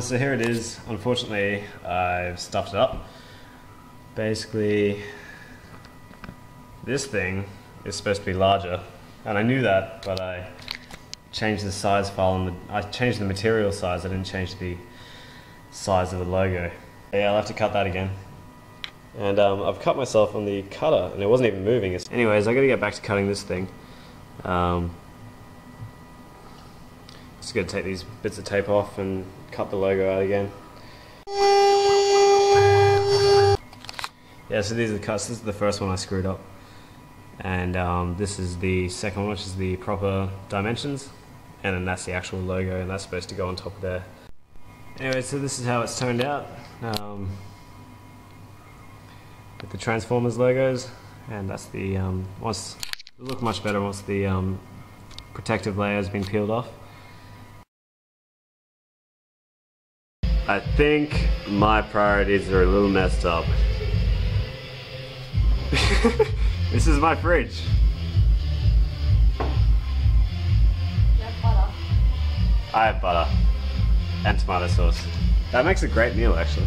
So here it is. Unfortunately, I've stuffed it up. Basically, this thing is supposed to be larger, and I knew that, but I changed the size file and I changed the material size. I didn't change the size of the logo. Yeah, I'll have to cut that again. And I've cut myself on the cutter, and it wasn't even moving. Anyways, I got to get back to cutting this thing. Just got to take these bits of tape off and cut the logo out again. Yeah, so these are the cuts. This is the first one I screwed up. And this is the second one, which is the proper dimensions. And then that's the actual logo, and that's supposed to go on top of there. Anyway, so this is how it's turned out. With the Transformers logos. And that's the, it'll look much better once the protective layer has been peeled off. I think my priorities are a little messed up. This is my fridge. You have butter? I have butter and tomato sauce. That makes a great meal, actually.